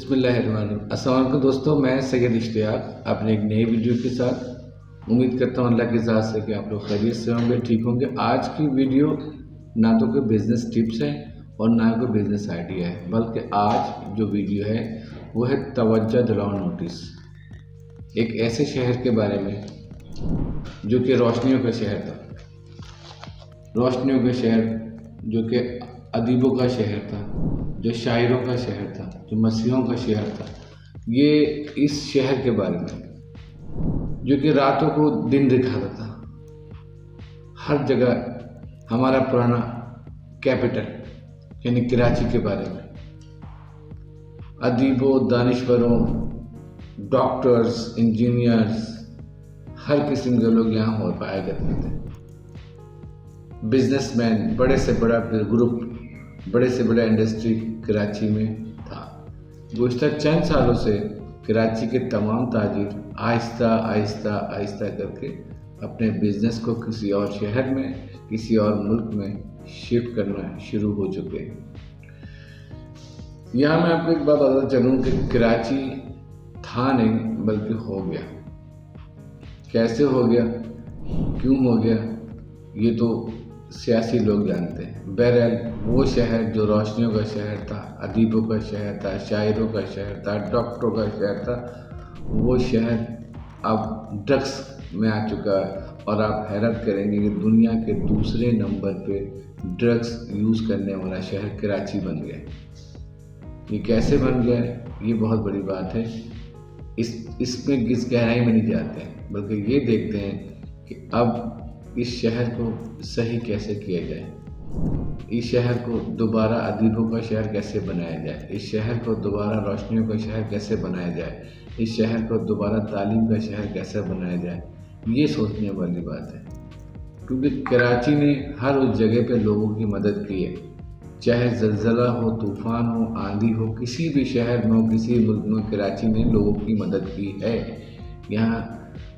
बिस्मिल्लाहिर्रहमानिर्रहीम। अस्सलाम वालेकुम दोस्तों, मैं सैयद इश्तियाक अपने एक नई वीडियो के साथ उम्मीद करता हूँ अल्लाह की ज़ात से कि आप लोग खैरियत से होंगे, ठीक होंगे। आज की वीडियो ना तो कोई बिज़नेस टिप्स है और ना कोई बिज़नेस आइडिया है, बल्कि आज जो वीडियो है वो है तवज्जो दिलाओ नोटिस। एक ऐसे शहर के बारे में जो कि रोशनियों का शहर था, रोशनियों का शहर जो कि अदीबों का शहर था, जो शायरों का शहर था, जो मसीहों का शहर था। ये इस शहर के बारे में जो कि रातों को दिन दिखाता था। हर जगह हमारा पुराना कैपिटल यानी कराची के बारे में अदीबों, दानिश्वरों, डॉक्टर्स, इंजीनियर्स, हर किस्म के लोग यहाँ हो पाया करते थे। बिजनेसमैन, बड़े से बड़ा ग्रुप, बड़े से बड़ा इंडस्ट्री कराची में था। गुज़श्ता चंद सालों से कराची के तमाम ताजिर आहिस्ता आहिस्ता आहिस्ता करके अपने बिजनेस को किसी और शहर में, किसी और मुल्क में शिफ्ट करना शुरू हो चुके हैं। यहाँ मैं आपको एक बात बताता चलूँ कि कराची था नहीं बल्कि हो गया। कैसे हो गया, क्यों हो गया, ये तो सियासी लोग जानते हैं। बहरहाल वो शहर जो रोशनियों का शहर था, अदीबों का शहर था, शायरों का शहर था, डॉक्टरों का शहर था, वो शहर अब ड्रग्स में आ चुका है। और आप हैरत करेंगे कि दुनिया के दूसरे नंबर पे ड्रग्स यूज़ करने वाला शहर कराची बन गया। ये कैसे बन गया है, ये बहुत बड़ी बात है। इसमें इस गहराई में नहीं जाते हैं, बल्कि ये देखते हैं कि अब इस शहर को सही कैसे किया जाए, इस शहर को दोबारा अदीबों का शहर कैसे बनाया जाए, इस शहर को दोबारा रोशनियों का शहर कैसे बनाया जाए, इस शहर को दोबारा तालीम का शहर कैसे बनाया जाए। ये सोचने वाली बात है, क्योंकि कराची ने हर उस जगह पे लोगों की मदद की है। चाहे ज़लज़ला हो, तूफ़ान हो, आंधी हो, किसी भी शहर में हो, किसी मुल्क में कराची ने लोगों की मदद की है। यहाँ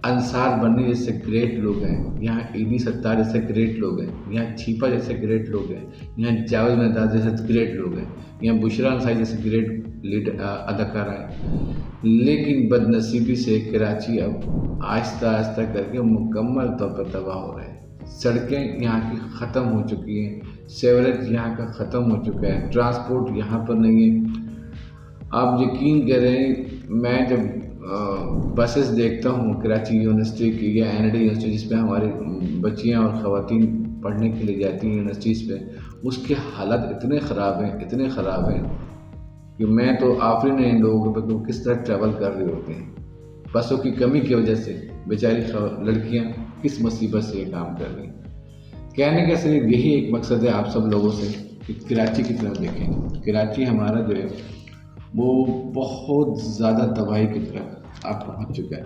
अंसार बनी जैसे ग्रेट लोग हैं, यहाँ ईदी सत्तार जैसे ग्रेट लोग हैं, यहाँ छीपा जैसे ग्रेट लोग हैं, यहाँ जावेद मेहताज जैसे ग्रेट लोग हैं, यहाँ बुशरा अंसारी जैसे ग्रेट लीडर अदाकारा हैं। लेकिन बदनसीबी से कराची अब आहिस्ता आहिस्ता करके मुकम्मल तौर पर तबाह हो रहा है। सड़कें यहाँ की ख़त्म हो चुकी हैं, सेवरेज यहाँ का ख़त्म हो चुका है, ट्रांसपोर्ट यहाँ पर नहीं है। आप यकीन करें, मैं जब बसेस देखता हूँ कराची यूनिवर्सिटी की या NID यूनिवर्सिटी जिसमें हमारी बच्चियाँ और ख़वातीन पढ़ने के लिए जाती हैं यूनिवर्सिटीज़ पे, उसके हालत इतने ख़राब हैं, इतने ख़राब हैं कि मैं तो आफरीन है इन लोगों के वो किस तरह ट्रैवल कर रहे होते हैं। बसों की कमी की वजह से बेचारी लड़कियाँ किस मुसीबत से ये काम कर रही हैं। कहने का सिर्फ यही एक मकसद है आप सब लोगों से कि कराची की तरफ देखें। कराची हमारा जो है वो बहुत ज़्यादा तबाही की तरफ आप पहुँच चुका है।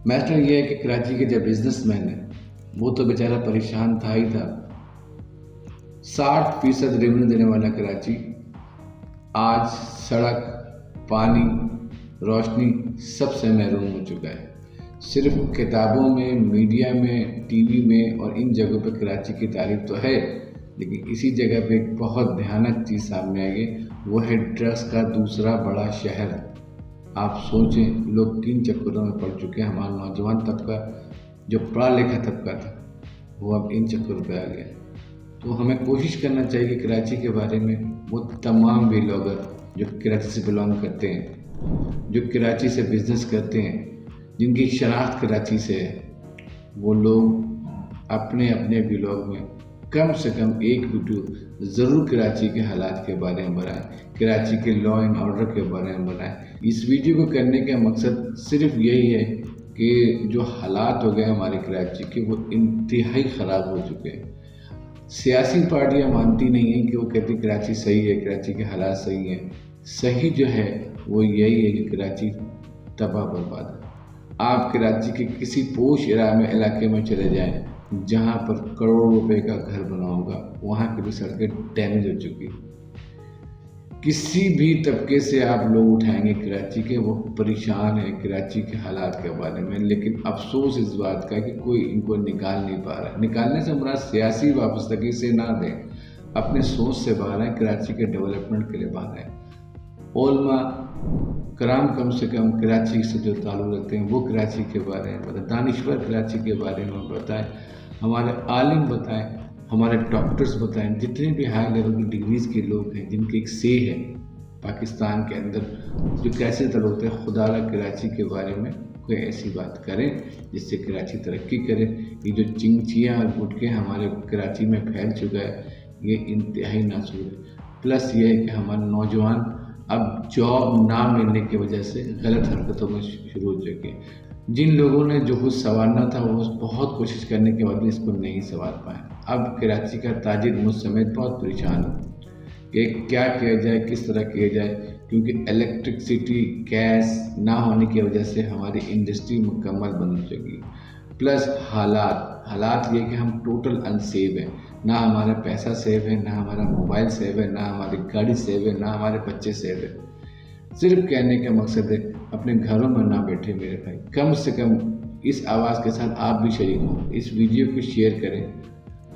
मैटर ये है कि कराची के जो बिजनेसमैन है वो तो बेचारा परेशान था ही था। 60% रेवेन्यू देने वाला कराची आज सड़क, पानी, रोशनी सबसे महरूम हो चुका है। सिर्फ किताबों में, मीडिया में, TV में और इन जगहों पर कराची की तारीफ तो है, लेकिन इसी जगह पे एक बहुत भयानक चीज़ सामने आई है, वो है ड्रग्स का दूसरा बड़ा शहर। आप सोचें लोग किन चक्करों में पड़ चुके हैं। हमारा नौजवान तबका जो पढ़ा लिखा तबका था वो अब इन चक्करों पे आ गया। तो हमें कोशिश करना चाहिए कि कराची के बारे में वो तमाम भी लोग जो कराची से बिलोंग करते हैं, जो कराची से बिज़नेस करते हैं, जिनकी शनाख्त कराची से है, वो लोग अपने अपने ब्लॉग में कम से कम एक वीडियो ज़रूर कराची के हालात के बारे में बनाएं, कराची के लॉ एंड ऑर्डर के बारे में बनाएं। इस वीडियो को करने का मकसद सिर्फ यही है कि जो हालात हो गए हमारे कराची के वो इंतहाई ख़राब हो चुके हैं। सियासी पार्टियां मानती नहीं हैं कि वो कहती कराची सही है, कराची के हालात सही हैं। सही जो है वो यही है कि कराची तबाह बर्बाद है। आप कराची के किसी पोश इलाके में चले जाएं जहां पर करोड़ों रुपए का घर बना होगा, वहां की भी सड़कें डैमेज हो चुकी। किसी भी तबके से आप लोग उठाएंगे कराची के, वो परेशान है कराची के हालात के बारे में। लेकिन अफसोस इस बात का कि कोई इनको निकाल नहीं पा रहा। निकालने से हमारा सियासी वाबस्तगी से ना दें, अपने सोच से बाहर आए, कराची के डेवलपमेंट के लिए बाहर आए। ओलमा कराम कम से कम कराची से जो ताल्लुक़ रखते हैं वो कराची के बारे में बताएं, दानिश्वर कराची के बारे में बताएं, हमारे आलिम बताएं, हमारे डॉक्टर्स बताएं, जितने भी हाई लेवल की डिग्रीज़ के लोग हैं जिनके एक से है पाकिस्तान के अंदर, जो कैसे तलुक़ है, खुदारा कराची के बारे में कोई ऐसी बात करें जिससे कराची तरक्की करे। ये जो चिंचियाँ और गुटके हमारे कराची में फैल चुका है ये इंतहाई नासूर है। प्लस ये है कि हमारे नौजवान अब जॉब ना मिलने की वजह से गलत हरकतों में शुरू हो चुके हैं। जिन लोगों ने जो कुछ संवारना था वो बहुत कोशिश करने के बाद भी इसको नहीं संवार पाए। अब कराची का ताजिर मुझ समेत बहुत परेशान है कि क्या किया जाए, किस तरह किया जाए, क्योंकि इलेक्ट्रिसिटी गैस ना होने की वजह से हमारी इंडस्ट्री मुकम्मल बंद हो चुकी। प्लस हालात ये कि हम टोटल अनसेव हैं, ना हमारा पैसा सेव है, ना हमारा मोबाइल सेव है, ना हमारी गाड़ी सेव है, ना हमारे बच्चे सेव है। सिर्फ कहने का मकसद है अपने घरों में ना बैठे मेरे भाई, कम से कम इस आवाज़ के साथ आप भी शरीक हो, इस वीडियो को शेयर करें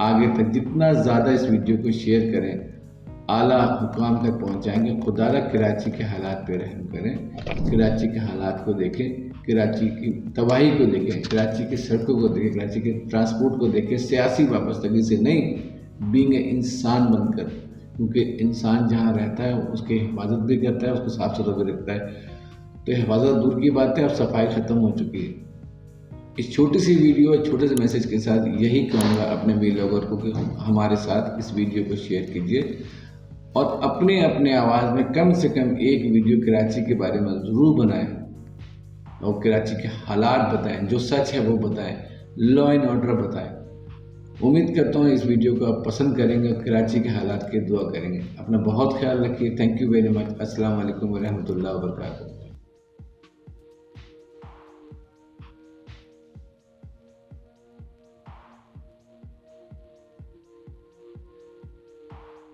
आगे तक, जितना ज़्यादा इस वीडियो को शेयर करें आला हुकाम तक पहुंचाएंगे। खुदारा कराची के हालात पे रहम करें, कराची के हालात को देखें, कराची की तबाही को देखें, कराची की सड़कों को देखें, कराची के ट्रांसपोर्ट को देखें, सियासी वापसगी से नहीं, बीइंग इंसान बनकर, क्योंकि इंसान जहाँ रहता है उसकी हिफाजत भी करता है, उसको साफ सुथरा भी रखता है। तो हिफाजत दूर की बात है, अब सफाई ख़त्म हो चुकी है। इस छोटी सी वीडियो और छोटे से मैसेज के साथ यही कहूँगा अपने व्लॉगर को कि हमारे साथ इस वीडियो को शेयर कीजिए और अपने अपने आवाज़ में कम से कम एक वीडियो कराची के बारे में ज़रूर बनाएं और कराची के हालात बताएं, जो सच है वो बताएं, लॉ एंड ऑर्डर बताएं। उम्मीद करता हूँ इस वीडियो को आप पसंद करेंगे और कराची के हालात की दुआ करेंगे। अपना बहुत ख्याल रखिए। Thank you very much. अस्सलाम वालेकुम व रहमतुल्लाहि व बरकातहू।